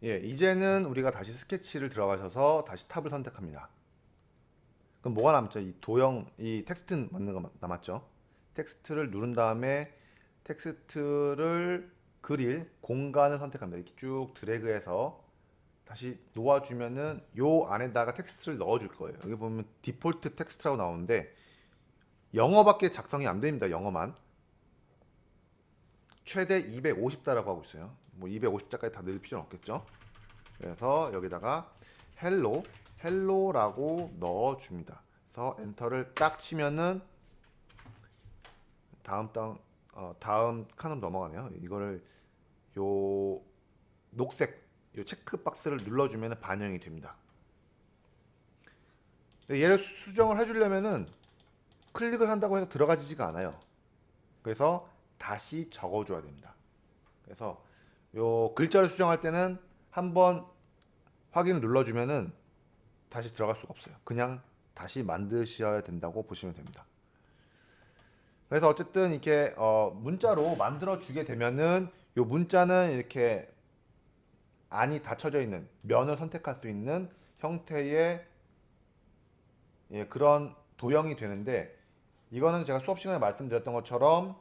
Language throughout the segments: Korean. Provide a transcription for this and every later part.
예, 이제는 우리가 다시 스케치를 들어가셔서 다시 탑을 선택합니다. 그럼 뭐가 남죠? 이 도형, 이 텍스트 맞는 거 남았죠? 텍스트를 누른 다음에 텍스트를 그릴 공간을 선택합니다. 이렇게 쭉 드래그해서 다시 놓아주면은 요 안에다가 텍스트를 넣어줄 거예요. 여기 보면 디폴트 텍스트라고 나오는데 영어밖에 작성이 안 됩니다. 영어만. 최대 250자라고 하고 있어요. 뭐 250자까지 다 넣을 필요는 없겠죠. 그래서 여기다가 헬로라고 넣어줍니다. 그래서 엔터를 딱 치면은 다음 칸으로 넘어가네요. 이거를 요 녹색 요 체크 박스를 눌러주면 반영이 됩니다. 얘를 수정을 해주려면은 클릭을 한다고 해서 들어가지지가 않아요. 그래서 다시 적어줘야 됩니다. 그래서 요 글자를 수정할 때는 한번 확인을 눌러주면은 다시 들어갈 수가 없어요. 그냥 다시 만드셔야 된다고 보시면 됩니다. 그래서 어쨌든 이렇게 문자로 만들어 주게 되면은 요 문자는 이렇게 안이 닫혀져 있는 면을 선택할 수 있는 형태의 예, 그런 도형이 되는데 이거는 제가 수업 시간에 말씀드렸던 것처럼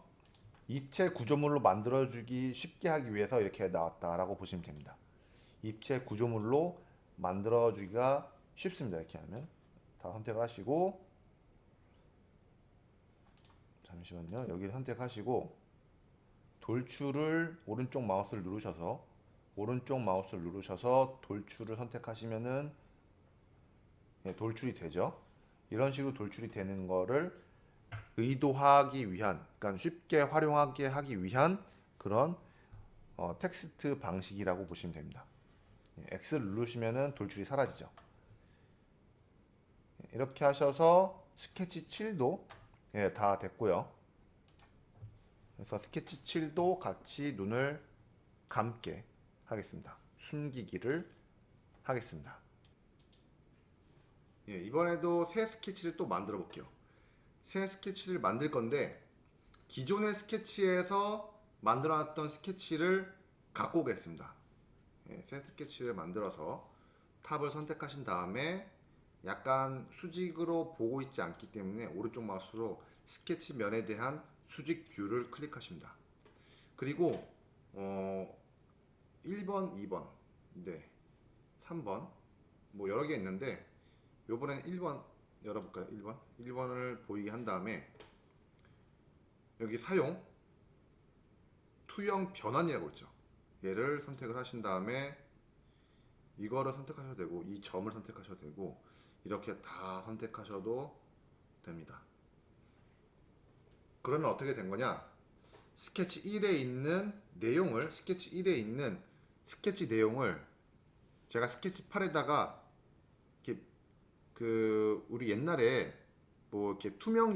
입체 구조물로 만들어주기 쉽게 하기 위해서 이렇게 나왔다라고 보시면 됩니다. 입체 구조물로 만들어주기가 쉽습니다. 이렇게 하면 다 선택을 하시고 잠시만요. 여기를 선택하시고 돌출을 오른쪽 마우스를 누르셔서 돌출을 선택하시면은 예, 돌출이 되죠. 이런 식으로 돌출이 되는 거를 의도하기 위한, 그러니까 쉽게 활용하게 하기 위한 그런 텍스트 방식이라고 보시면 됩니다. X를 누르시면은 돌출이 사라지죠. 이렇게 하셔서 스케치 7도 예, 다 됐고요. 그래서 스케치 7도 같이 눈을 감게 하겠습니다. 숨기기를 하겠습니다. 예, 이번에도 새 스케치를 또 만들어 볼게요. 새 스케치를 만들 건데 기존의 스케치에서 만들어놨던 스케치를 갖고 오겠습니다. 예, 새 스케치를 만들어서 탑을 선택하신 다음에 약간 수직으로 보고 있지 않기 때문에 오른쪽 마우스로 스케치 면에 대한 수직 뷰를 클릭하십니다. 그리고 1번, 2번, 네, 3번 뭐 여러 개 있는데 요번엔 1번 열어볼까요? 1번을 보이게 한 다음에 여기 사용 투영 변환이라고 있죠. 얘를 선택을 하신 다음에 이거를 선택하셔도 되고 이 점을 선택하셔도 되고 이렇게 다 선택하셔도 됩니다. 그러면 어떻게 된 거냐? 스케치 1에 있는 내용을 스케치 내용을 제가 스케치 8에다가 이렇게 그 우리 옛날에 뭐 이렇게 투명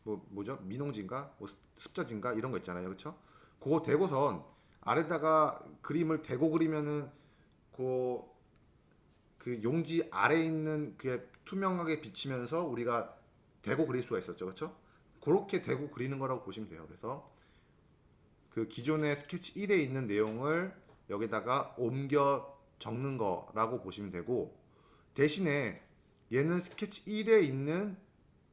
뭐 뭐죠? 민홍지인가? 뭐 습자지인가? 이런 거 있잖아요. 그렇죠? 그거 대고선 아래다가 그림을 대고 그리면은 그, 그 용지 아래에 있는 그게 투명하게 비치면서 우리가 대고 그릴 수가 있었죠. 그렇죠? 그렇게 대고 그리는 거라고 보시면 돼요. 그래서 그 기존의 스케치 1에 있는 내용을 여기다가 옮겨 적는 거라고 보시면 되고 대신에 얘는 스케치 1에 있는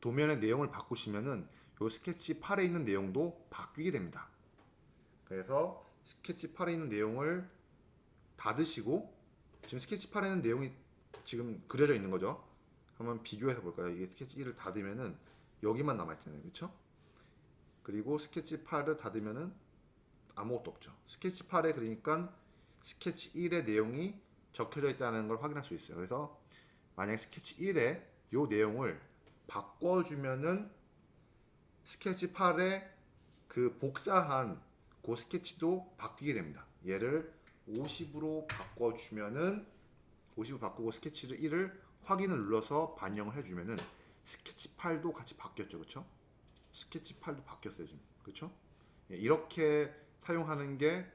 도면의 내용을 바꾸시면은 요 스케치 8에 있는 내용도 바뀌게 됩니다. 그래서 스케치 8에 있는 내용을 닫으시고 지금 스케치 8에는 내용이 지금 그려져 있는 거죠. 한번 비교해서 볼까요? 이게 스케치 1을 닫으면은 여기만 남아있잖아요. 그렇죠? 그리고 스케치 8을 닫으면은 아무것도 없죠. 스케치 8에 그러니까 스케치 1의 내용이 적혀져 있다는 걸 확인할 수 있어요. 그래서 만약 스케치 1에 요 내용을 바꿔주면은 스케치 8에 그 복사한 그 스케치도 바뀌게 됩니다. 얘를 50으로 바꿔주면은 50으로 바꾸고 스케치를 1을 확인을 눌러서 반영을 해주면은 스케치 8도 같이 바뀌었죠. 그렇죠? 스케치 8도 바뀌었어요. 지금. 그렇죠? 이렇게 사용하는 게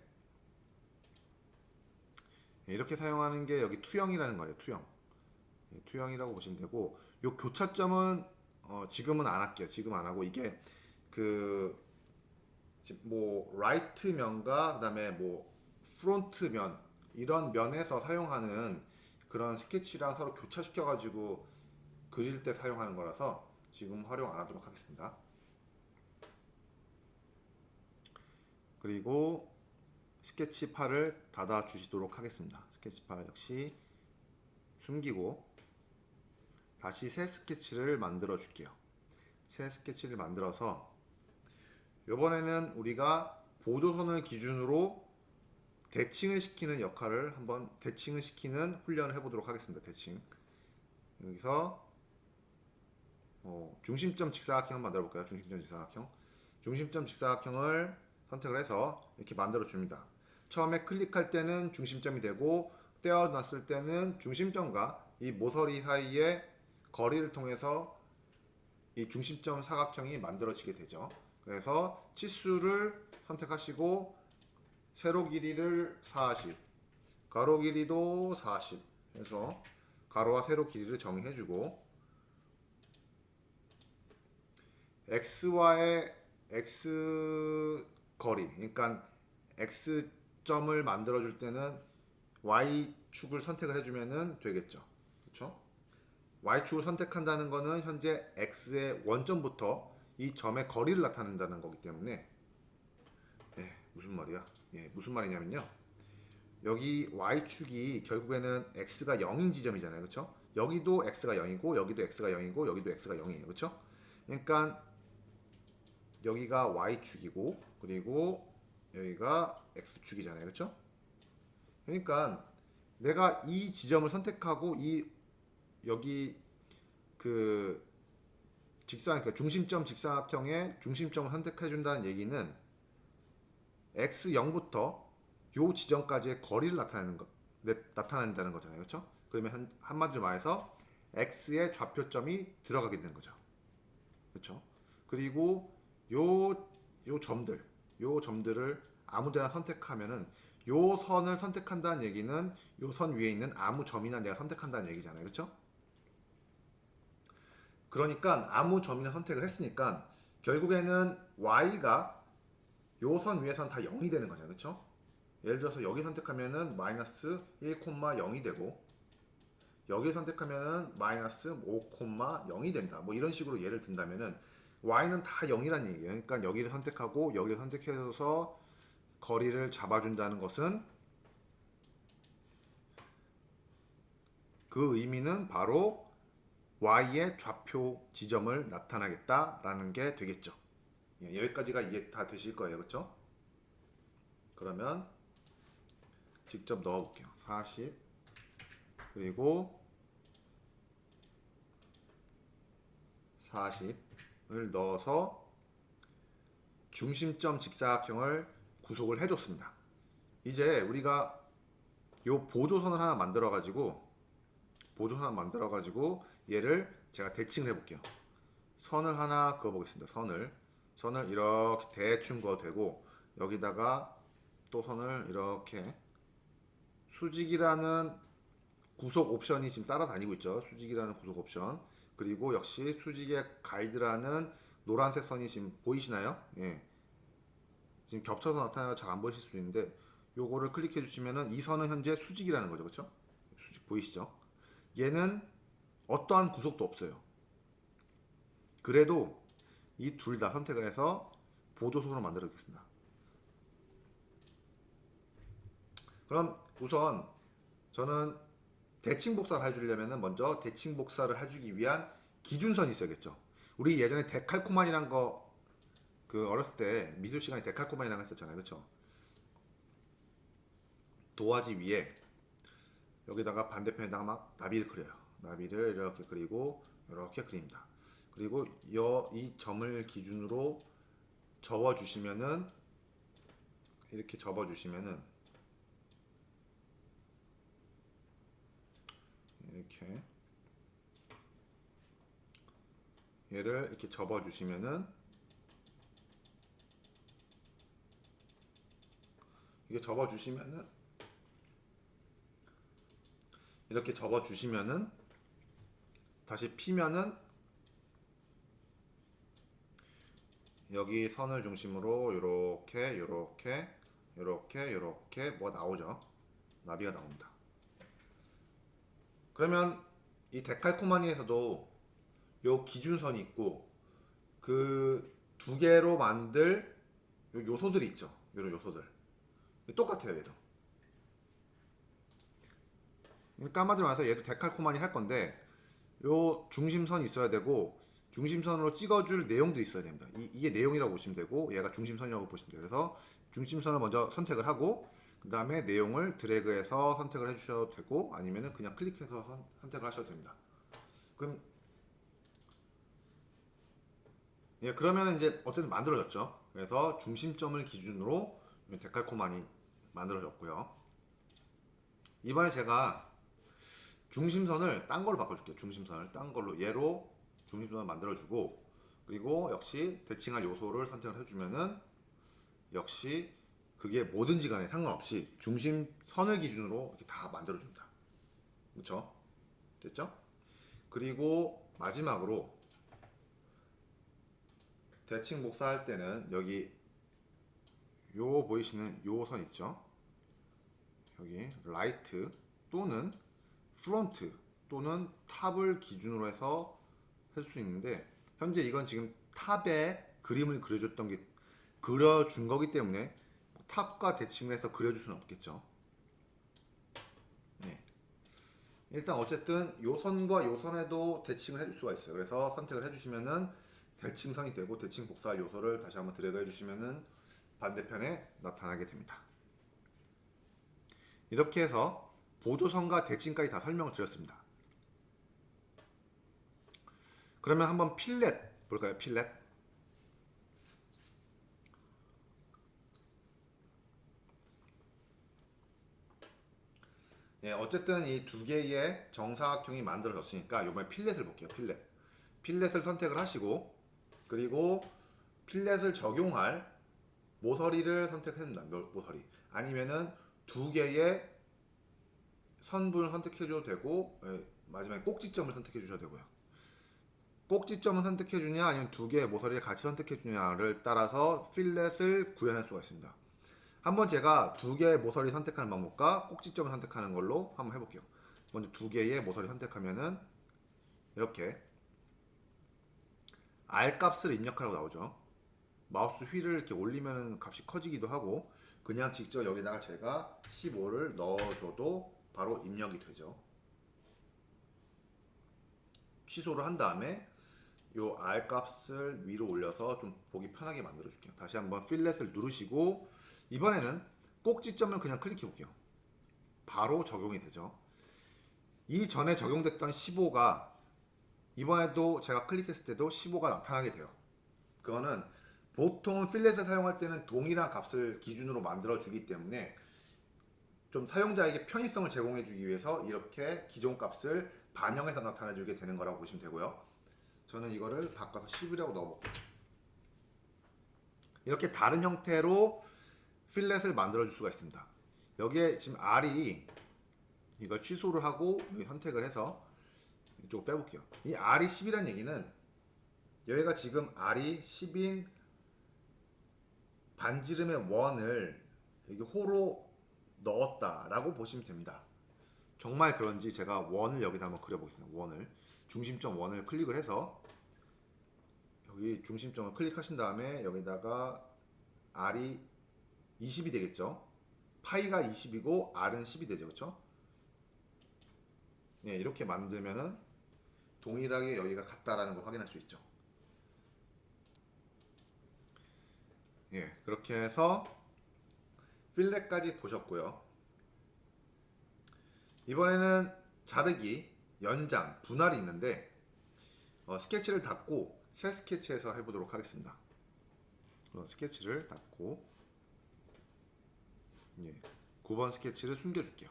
이렇게 사용하는 게 여기 투영이라는 거예요. 투영. 투영이라고 보시면 되고 요 교차점은 지금은 안 할게요. 지금 안 하고 이게 그 뭐 라이트 면과 그다음에 뭐 프론트 면 이런 면에서 사용하는 그런 스케치랑 서로 교차시켜 가지고 그릴 때 사용하는 거라서 지금 활용 안 하도록 하겠습니다. 그리고 스케치팔을 닫아 주시도록 하겠습니다. 스케치팔 역시 숨기고 다시 새 스케치를 만들어 줄게요. 새 스케치를 만들어서 이번에는 우리가 보조선을 기준으로 대칭을 시키는 역할을 한번 대칭을 시키는 훈련을 해보도록 하겠습니다. 대칭. 여기서 중심점 직사각형 만들어 볼까요? 중심점 직사각형. 중심점 직사각형을 선택을 해서 이렇게 만들어 줍니다. 처음에 클릭할 때는 중심점이 되고 떼어놨을 때는 중심점과 이 모서리 사이의 거리를 통해서 이 중심점 사각형이 만들어지게 되죠. 그래서 치수를 선택하시고 세로 길이를 40, 가로 길이도 40 해서 가로와 세로 길이를 정의해주고 x와의 x 거리, 그러니까 x점을 만들어 줄 때는 y축을 선택을 해주면 되겠죠. 그렇죠? y축을 선택한다는 것은 현재 x의 원점부터 이 점의 거리를 나타낸다는 거기 때문에 무슨 말이야? 무슨 말이냐면요. 여기 y축이 결국에는 x가 0인 지점이잖아요. 그렇죠? 여기도 x가 0이고 여기도 x가 0이고 여기도 x가 0이에요. 그렇죠? 그러니까 여기가 y축이고 그리고 여기가 x축이잖아요. 그렇죠? 그러니까 내가 이 지점을 선택하고 여기 그 그러니까 중심점 직사각형의 중심점을 선택해 준다는 얘기는 x0부터 요 지점까지의 거리를 나타낸다는 거잖아요. 그렇죠? 그러면 한마디로 말해서 x의 좌표점이 들어가게 되는 거죠. 그렇죠? 그리고 요 점들을 아무데나 선택하면은 요 선을 선택한다는 얘기는 요 선 위에 있는 아무 점이나 내가 선택한다는 얘기잖아요. 그렇죠? 그러니까 아무 점이나 선택을 했으니까 결국에는 y가 요 선 위에선 다 0이 되는 거잖아요. 그렇죠? 예를 들어서 여기 선택하면은 마이너스 1,0이 되고 여기 선택하면은 마이너스 5,0이 된다. 뭐 이런 식으로 예를 든다면은 y는 다 0이라는 얘기예요. 그러니까 여기를 선택하고 여기를 선택해서 거리를 잡아준다는 것은 그 의미는 바로 y의 좌표 지점을 나타나겠다라는 게 되겠죠. 여기까지가 이해 다 되실 거예요. 그렇죠? 그러면 직접 넣어 볼게요. 40 그리고 40을 넣어서 중심점 직사각형을 구속을 해줬습니다. 이제 우리가 요 보조선을 하나 만들어 가지고 얘를 제가 대칭을 해볼게요. 선을 하나 그어 보겠습니다. 선을 이렇게 대충 그어도 되고 여기다가 또 선을 이렇게 수직이라는 구속 옵션이 지금 따라다니고 있죠. 수직이라는 구속 옵션. 그리고 역시 수직의 가이드라는 노란색 선이 지금 보이시나요? 지금 겹쳐서 나타나서 잘 안 보이실 수도 있는데 요거를 클릭해 주시면은 이 선은 현재 수직이라는 거죠. 그렇죠? 수직 보이시죠? 얘는 어떠한 구속도 없어요. 그래도 이 둘 다 선택을 해서 보조선으로 만들어 보겠습니다. 그럼 우선 저는 대칭 복사를 해주려면 먼저 대칭 복사를 해주기 위한 기준선이 있어야겠죠. 우리 예전에 데칼코만이란 거 그 어렸을 때 미술 시간에 데칼코만이란 거 했었잖아요. 그렇죠? 도화지 위에 여기다가 반대편에다가 막 나비를 그려요. 나비를 이렇게 그리고 이렇게 그립니다. 그리고 이 점을 기준으로 접어 주시면은 이렇게 접어 주시면은 이렇게 얘를 이렇게 접어 주시면은 이게 접어 주시면은 이렇게 접어 주시면은 다시 피면은 여기 선을 중심으로 요렇게 요렇게 뭐 나오죠. 나비가 나옵니다. 그러면 이 데칼코마니에서도 요 기준선이 있고 그 두 개로 만들 요 요소들이 있죠. 요런 요소들 똑같아요. 얘도 까마귀로 와서 얘도 데칼코마니 할 건데 요 중심선이 있어야 되고 중심선으로 찍어줄 내용도 있어야 됩니다. 이게 내용이라고 보시면 되고 얘가 중심선이라고 보시면 돼요. 그래서 중심선을 먼저 선택을 하고 그 다음에 내용을 드래그해서 선택을 해주셔도 되고 아니면은 그냥 클릭해서 선택을 하셔도 됩니다. 그럼 예, 그러면 이제 어쨌든 만들어졌죠. 그래서 중심점을 기준으로 데칼코마니 만들어졌고요. 이번에 제가 중심선을 딴 걸로 바꿔줄게요. 중심선을 딴 걸로 얘로 중심선을 만들어주고 그리고 역시 대칭할 요소를 선택을 해주면은 역시 그게 뭐든지 간에 상관없이 중심선을 기준으로 이렇게 다 만들어줍니다. 그렇죠? 됐죠? 그리고 마지막으로 대칭 복사할 때는 여기 요 보이시는 요 선 있죠? 여기 라이트 또는 프론트 또는 탑을 기준으로 해서 할 수 있는데 현재 이건 지금 탑에 그림을 그려준 거기 때문에 탑과 대칭을 해서 그려줄 수는 없겠죠. 네. 일단 어쨌든 요 선과 요 선에도 대칭을 해줄 수가 있어요. 그래서 선택을 해주시면은 대칭선이 되고 대칭 복사할 요소를 다시 한번 드래그 해주시면은 반대편에 나타나게 됩니다. 이렇게 해서 보조선과 대칭까지 다 설명을 드렸습니다. 그러면 한번 필렛 볼까요? 필렛. 예, 어쨌든 이 두 개의 정사각형이 만들어졌으니까 이번에 필렛을 볼게요. 필렛을 선택을 하시고 그리고 필렛을 적용할 모서리를 선택해줍니다. 모서리 아니면은 두 개의 선분을 선택해줘도 되고 마지막에 꼭지점을 선택해주셔도 되고요. 꼭지점을 선택해주냐 아니면 두 개의 모서리를 같이 선택해주냐를 따라서 필렛을 구현할 수가 있습니다. 한번 제가 두 개의 모서리 선택하는 방법과 꼭지점을 선택하는 걸로 한번 해볼게요. 먼저 두 개의 모서리 선택하면은 이렇게 R 값을 입력하라고 나오죠. 마우스 휠을 이렇게 올리면 값이 커지기도 하고 그냥 직접 여기다가 제가 15를 넣어줘도 바로 입력이 되죠. 취소를 한 다음에 요 R 값을 위로 올려서 좀 보기 편하게 만들어 줄게요. 다시 한번 필렛을 누르시고 이번에는 꼭지점을 그냥 클릭해 볼게요. 바로 적용이 되죠. 이전에 적용됐던 15가 이번에도 제가 클릭했을 때도 15가 나타나게 돼요. 그거는 보통 필렛을 사용할 때는 동일한 값을 기준으로 만들어 주기 때문에 좀 사용자에게 편의성을 제공해 주기 위해서 이렇게 기존 값을 반영해서 나타내 주게 되는 거라고 보시면 되고요. 저는 이거를 바꿔서 10이라고 넣어볼게요. 이렇게 다른 형태로 필렛을 만들어 줄 수가 있습니다. 여기에 지금 R이 이걸 취소를 하고 여기 선택을 해서 이쪽으로 빼볼게요. 이 R이 10이라는 얘기는 여기가 지금 R이 10인 반지름의 원을 여기 호로 넣었다라고 보시면 됩니다. 정말 그런지 제가 원을 여기다 한번 그려보겠습니다. 원을 중심점 원을 클릭을 해서 여기 중심점을 클릭하신 다음에 여기다가 R이 20이 되겠죠. 파이가 20이고 R은 10이 되죠. 그렇죠? 네, 이렇게 만들면은 동일하게 여기가 같다라는 걸 확인할 수 있죠. 예, 그렇게 해서 필렛까지 보셨고요. 이번에는 자르기, 연장, 분할이 있는데 스케치를 닫고 새 스케치에서 해보도록 하겠습니다. 스케치를 닫고 9번 스케치를 숨겨줄게요.